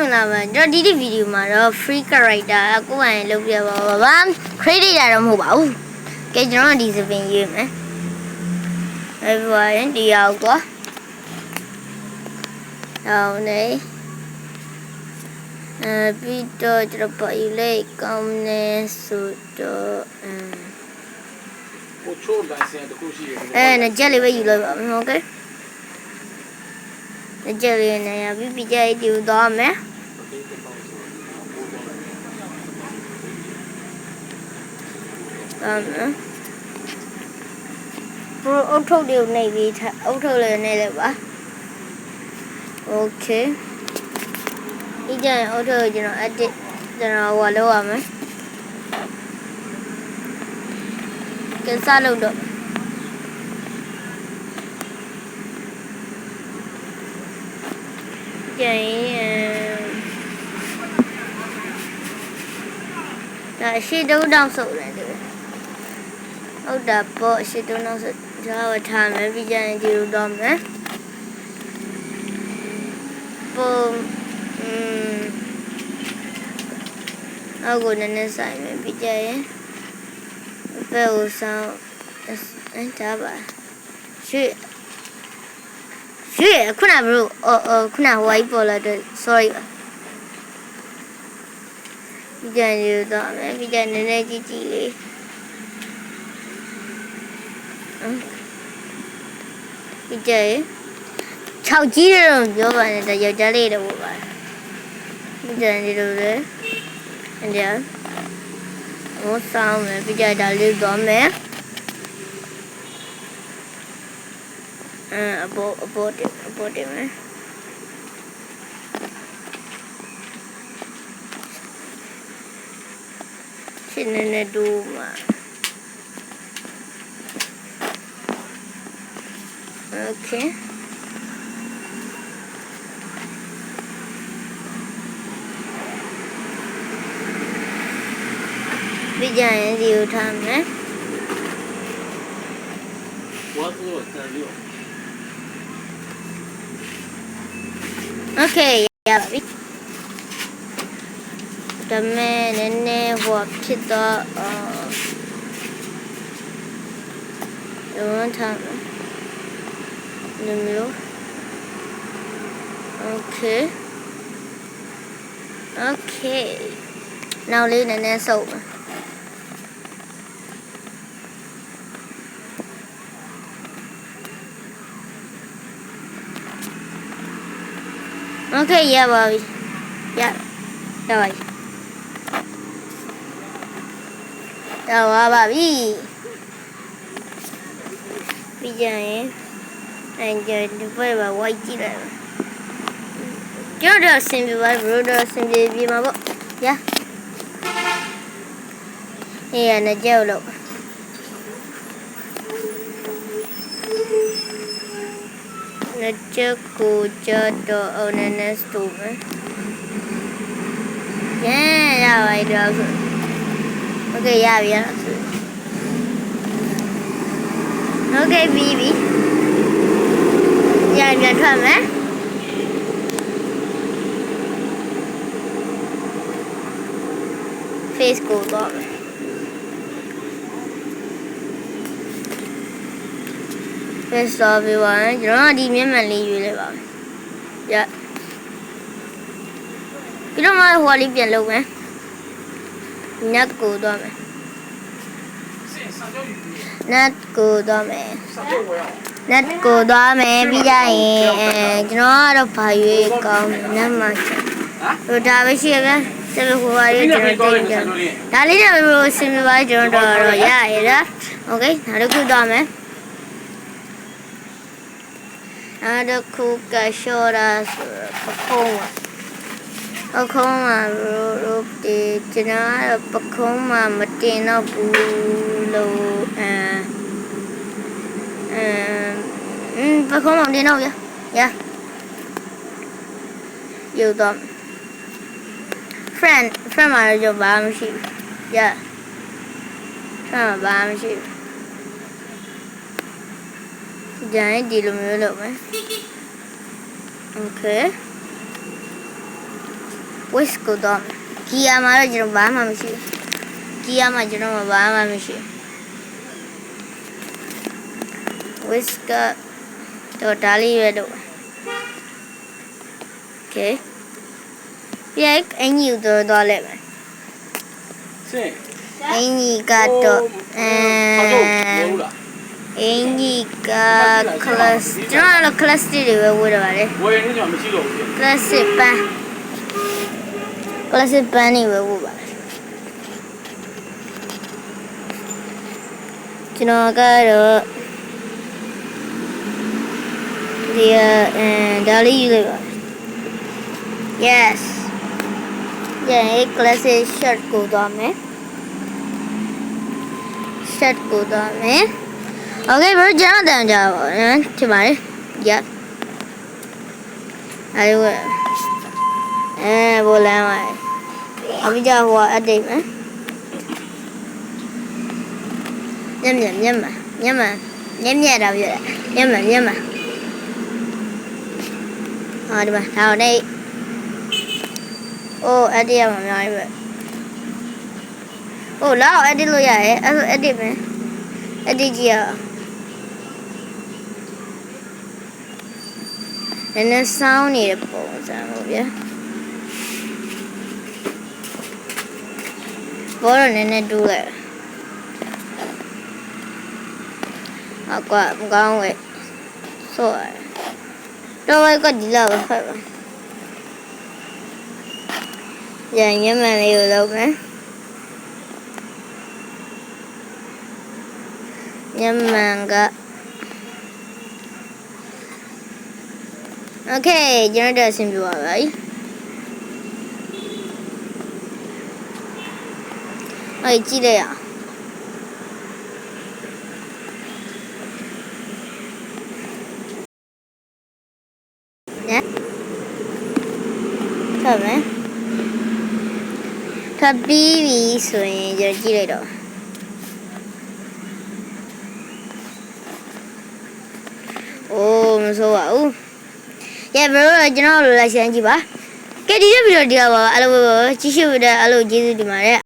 င်လာပါကျွန်တော်ဒီဗီဒီယိုမှာတော့ free character ကိုယ်ပိုင်လုပ်ပြပါပါ credit ရတော့မဟုတ်ပါဘူးကဲကျွန်တော်ဒီစပင်ရေးမယ်everyone ဒီရောက်တော့အောင်နေပြီးတော့ကျွန်တော်ပါယူလိုက်ကောင်းနေဆိုတော့ဟိုချိုးလိုင်စင်တခုရှိရတယ်နကြက်လေးပဲယူလိုက်ပါမယ်ဟုတ်ကဲ့နကြက်လေးနဲ့ရပြီးကြိုက်ယူတော့မယ်အုတ်ထုတ်တွေကိုနှိပ်ပြီးအုတ်ထုတ်လေးနှိပ်လိုက်ပါโอเคဒီကျရင်အုတ်ထုတ်ကိုကျွန်တော် edit ကျွန်တော်ဟိုလောက်ရမယ်ကစလုပ်တော့ကျရင်ဒါရှိတုံးတောင်ဆုပ်တယ်ဟုတ်တာပေါ့ရှိတုံးတောင်ဆုပ်ဒါဝထားမယ်ပြီးကြရင်ဒီလိုတော့မယ်ပုံအောက်ကိုနည်းနည်းဆိုင်မယ်ပြီးကြရင်အပက်ကိုဆောင်းဒါပါရွှေခုနဘလို့ခုန white ပေါ်လာတော့ sorry ပါပြီးကြရင်တော့မယ်ပြီးကြနည်းနည်းကြည့်လေးပြီးကြရင်6ကြီးတယ်တော့ပြောပါနဲ့တော့ယောက်ျားလေးတော့ပေါ့ပါပြီးကြရင်ဒီလိုလေအဲ့ဒါဟိုဆောင်းမယ်ပြီးကြဒါလေးတော့မယ်အပေါ်တယ်မယ်ရှင်းနေတူမှာ okay bây giờ điều tham đấy ok ya biết tầm nên hoặc chết đó đúng tham nữa ok nào lên này nè sầu ok yeah baby yeah rồi baby bây giờ anh chơi với bà quay chi lại chứ đó xem video bro đó xem video mà bộ yeah yeah nó treo được nó chưa cô cho đồ ở nên stove yeah ra vậy được ok yeah yeah ok baby giờ gần thôi mà face của đó face of everyone nó đi miếng mà đi về lại bảo dạ cái đó mà hoa đi biển lâu mà nát của đó mà nát của đó mẹ nát của đó mẹ bây giờ nó đâu phải về còn năm mà rồi ta bây giờ cái sẽ hoa đi cho nó tiền đã lấy ra rồi xem vai cho nó rồi ya vậy đó ok nào được của đó mẹ được khu cà chua là không mà rồi thì cho nó không mà mất tiền nó bù lô không làm đi đâu vậy yeah nhiều tầm friend mà cho 30 yeah friend mà 30 giờ đi luôn nữa được mấy ok whisk ကိုတော့ဂီယာမှာတော့ကျွန်တော်ဘာမှမရှိဘူးဂီယာမှာကျွန်တော်ဘာမှမရှိဘူး whisk တော့ဒါလေးရွေးတော့ okay ပြန်အင်ကြီးကိုတော့လိုက်မယ် စင် အင်ကြီးကတော့အင်ကြီးက class ကျွန်တော် class တွေပဲဝယ်ရပါတယ် ဝယ်နေကြမရှိတော့ဘူး classic ပန်းနေပဲဝယ်ပါတယ်ကျွန်တော်ကတော့ဒီဒါလေးယူလိုက်ပါ yes yeah classic shirt ကိုတော့မယ် shirt ကိုတော့မယ် okay bro ကျွန်တော်တန်ကြပါထင်ပါတယ် yeah အဲ့ဘောလမ်းပါအမိကြဟိုအတိတ်မယ်ညံ့တာပြည့်တယ်ညံ့ဟာဒီမှာဒါတော့နေအိုးအတိတ်ရမှာအများကြီးပဲအိုးလောက်အတိတ်လို့ရတယ်အဲ့ဆိုအတိတ်မယ်အတိတ်ကြီးရနည်းနည်းစောင်းနေတဲ့ပုံစံပေါ့ဗျာဘောတော့နည်းနည်းတူးခဲ့အကွာမကောင်းဝဲဆိုတော့ဝဲကဒီလောက်ပဲဖတ်ပါညံ့မှန်လေးကိုလုပ်မယ်ညံ့မှန်ကokay ကျွန်တော်တို့အဆင်ပြေပါပြီအဲ့ကြည့်လိုက်ရအောင်ညထပ်မယ်ထပ်ပြီးပြီဆိုရင်ကျွန်တော်ကြည့်လိုက်တော့အိုးမဆိုးပါဘူးyeah bro ကျွန်တော်တို့လိုက်ရှင်းကြည့်ပါကဲဒီဗီဒီယိုဒီပါအဲ့လိုကြည့်ရှုရတဲ့အလုပ်ကျေးဇူးတင်ပါတယ်